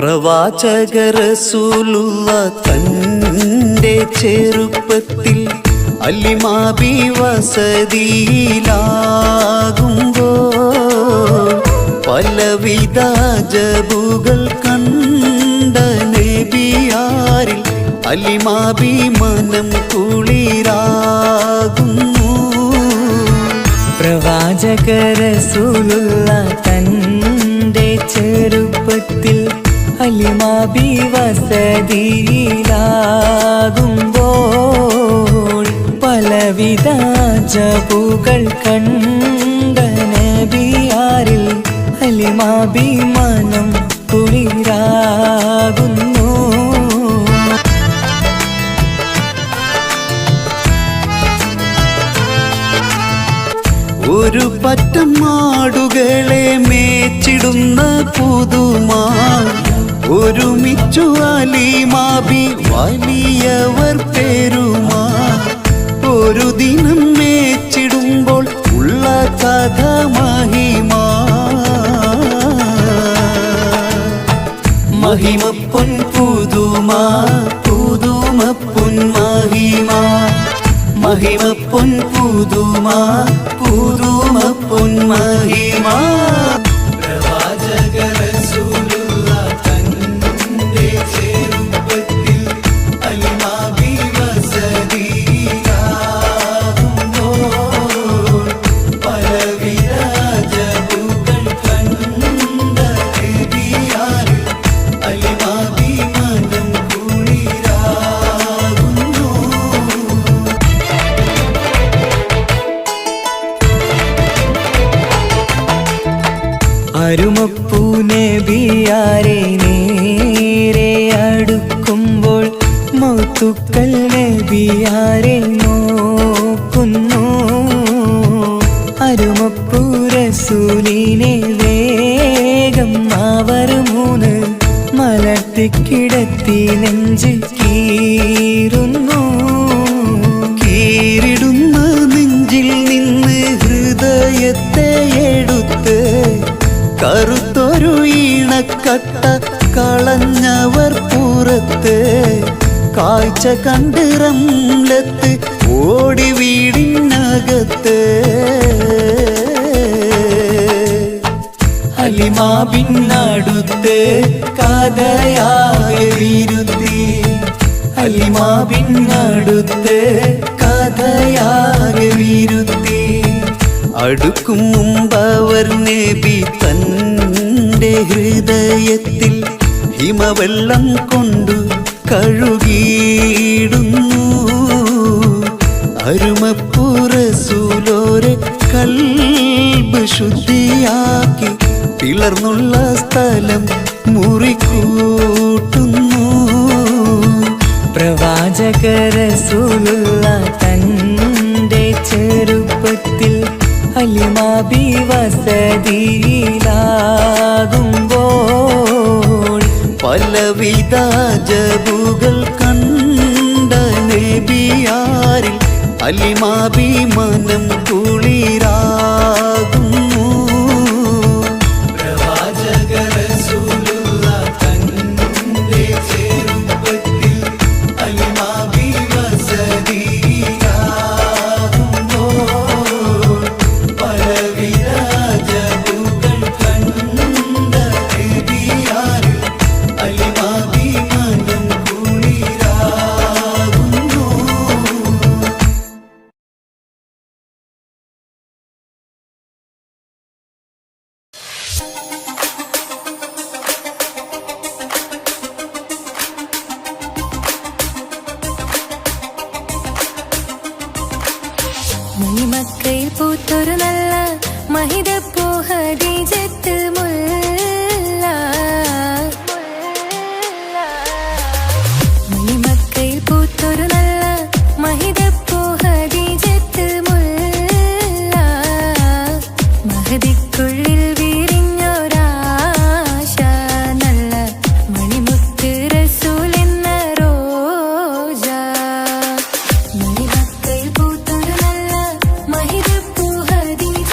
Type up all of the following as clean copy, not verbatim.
പ്രവാചക റസൂലുള്ള തന്റെ ചെറുപ്പത്തിൽ അലിമാബി വസതിയിലാകുമ്പോൾ പലവിധ ജബുകൾ കണ്ട നബിയാരിൽ അലിമാബി മനം കുളിരാകുന്നു. പ്രവാചക റസൂലുള്ള തന്റെ ചെറുപ്പത്തിൽ അലിമാബി വസതിയിലാകുമ്പോൾ പലവിധ ജബുകൾ കണ്ട നബിയാരിൽ അലിമാബി മനം കുളിരാകുന്നു. ഒരു പറ്റം മാടുകളെ മേച്ചിടുന്ന പുതുമാ ഒരുമിച്ചു അലിമാബി വലിയവർ പെരുമാ. ഒരു ദിനം മേച്ചിടുമ്പോൾ ഉള്ള കഥ മഹിമാ. മഹിമപ്പൊൻ പുതുമാ പുതുമപ്പൊൻ മഹിമാ. മഹിമപ്പൊൻ പുതുമാ പുതുമപ്പൊൻ മഹിമാ. പ്രവാചക റസൂലുള്ള തന്റെ ചെറുപ്പത്തിൽ അലിമാബി വസതിയിലാകുമ്പോൾ പലവിധ ജബുകൾ കണ്ട നബിയാരിൽ അലിമാബി മനം കുളിരാകുന്നു. അരുമപ്പൂ നബിയാരെ നേരെ അടുക്കുമ്പോൾ മൗത്തുക്കൾ നബിയാരെ നോക്കുന്നു. അരുമപ്പൂ റസൂലിനെ വേഗം അവർ മൂന്ന് മലർത്തിക്കിടത്തി നെഞ്ച് കീറുന്നു. കീറിടുന്ന നെഞ്ചിൽ നിന്ന് ഹൃദയത്തെ എടുത്ത് കറുത്തൊരു ഈണക്കട്ട കളഞ്ഞവർ പുറത്ത്. കാഴ്ച കണ്ട് റംലത്ത് ഓടി വീടിനകത്ത്. അലിമാബിനടുത്ത് കഥയാകെ വിരുത്തി. അലിമാബിനടുത്ത് കഥയാകെ വിരുത്തി. അടുക്കും മുമ്പവർ നബി തന്റെ ഹൃദയത്തിൽ ഹിമവെള്ളം കൊണ്ടു കഴുകിയിടുന്നു. അരുമപ്പൂ റസൂലോരെ കൽബ് ശുദ്ധിയാക്കി പിളർന്നുള്ള സ്ഥലം മുറിക്കൂട്ടുന്നു. പ്രവാചക റസൂലുള്ള തന്റെ ചെറുപ്പത്തിൽ അലിമാബി വസതിയിലാകുമ്പോൾ പലവിധ ജബുകൾ കണ്ട നബിയാരിൽ അലിമാബി മനം കുളിരാകുന്നു. പ്രവാചക റസൂലുള്ള തന്റെ ചെറുപ്പത്തിൽ അലിമാബി വസതിയിലാകുമ്പോൾ പലവിധ ജബുകൾ കണ്ട നബിയാരിൽ അലിമാബി മനം കുളിരാകുന്നു. മണിമക്കയിൽ പൂത്തൊരു നല്ല മഹിതപ്പൂ ഖദീജത്തുൽ മുല്ല. മണിമക്കയിൽ പൂത്തൊരു നല്ല മഹിതപ്പൂ ഖദീജത്തുൽ മുല്ല. മഹദിക്കുള്ളിൽ വിരിഞ്ഞൊരാശ നല്ല മണിമുത്ത് റസൂൽ എന്ന റോജ. മണിമക്കയിൽ പൂത്തൊരു നല്ല മഹിതപ്പൂ ഖദീജ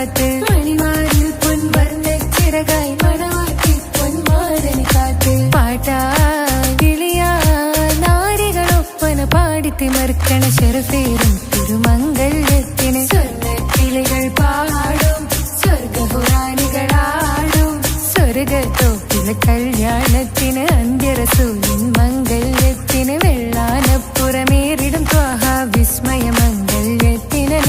കാത്ത് മണിമാരിൽ പൊൻവർണ്ണ ചിറകായി മണവാട്ടി പൊന്മാരന് കാത്ത് പാട്ടായി വിളിയാ നാരികളൊപ്പന പാടിത്തിമർക്കണ ശരഫേറും തിരുമംഗല്യത്തിന് സ്വർണ്ണക്കിളികൾ പാടും സ്വർഗപുരാണികളാടും സ്വർഗത്തോപ്പിലെ കല്യാണത്തിന് അന്ത്യറസൂലിൻ മംഗല്യത്തിന് വെള്ളാനപ്പുറമേറിടും ത്വാഹ വിസ്മയ മംഗല്യത്തിന്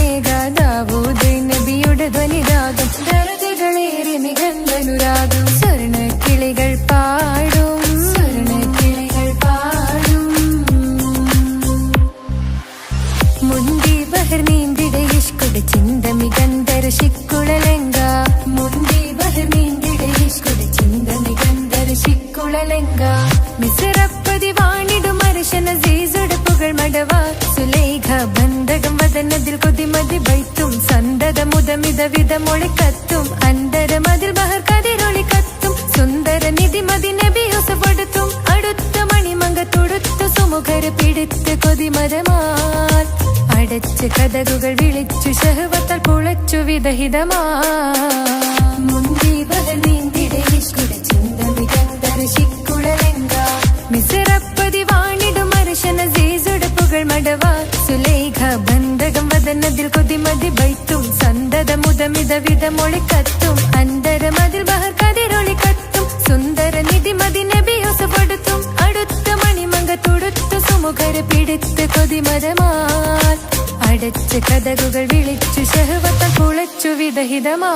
ദാവൂദ് നബിയുടെ ധ്വനിരാഗം ദരജകളേറി നിഗന്ധനുരാഗം സ്വർണ്ണക്കിളികൾ പാടും സ്വർണ്ണക്കിളികൾ പാടും മുന്തി ബഹർ നീന്തിട ഇഷ്കുട ചിന്തമികന്ധര ശിക്കുളലങ്ക മുന്തി ബഹർ നീന്തിട ഇഷ്കുട ചിന്തമികന്ധര ശിക്കുളലങ്ക മിസറപ്പതി വാണിടും അർശന സീസുട പുകൾ മടവ സുലേഖ ബന്ധകം വദനതിൽ കൊതിമതി വൈത്തും സന്തത മുതമിത വിധമൊളി കത്തും അന്തരമതിൽ ബഹർ കതിരൊളി കത്തും സുന്ദര നിധിമതി നബി യൂസഫെടുത്തും അടുത്ത മണിമങ്ക തൊടുത്തു സുമുഖര് പിടിത്ത് കൊതിമരമാൽ അടച്ച് കഥകുകൾ വിളിച്ചു ശഹവത്താൽ പുളച്ചു വിദഹിതമാ മുന്തി ബഹർ നീന്തിട ഇഷ്കുട ചിന്തമികന്ധര ശിക്കുളലങ്ക മിസറപ്പതി വാണിടും അർശന സീസുട പുകൾ മടവ സുലേഖ ബന്ധകം വദനതിൽ കൊതിമതി വൈത്തും സന്തത മുതമിത വിധമൊളി കത്തും അന്തരമതിൽ ബഹർ കതിരൊളി കത്തും സുന്ദര നിധിമതി നബി യൂസഫെടുത്തും അടുത്ത മണിമങ്ക തൊടുത്തു സുമുഖര് പിടിത്ത് കൊതിമരമാൽ അടച്ച് കഥകുകൾ വിളിച്ചു ശഹവത്താൽ കുളച്ചു വിദഹിതമാ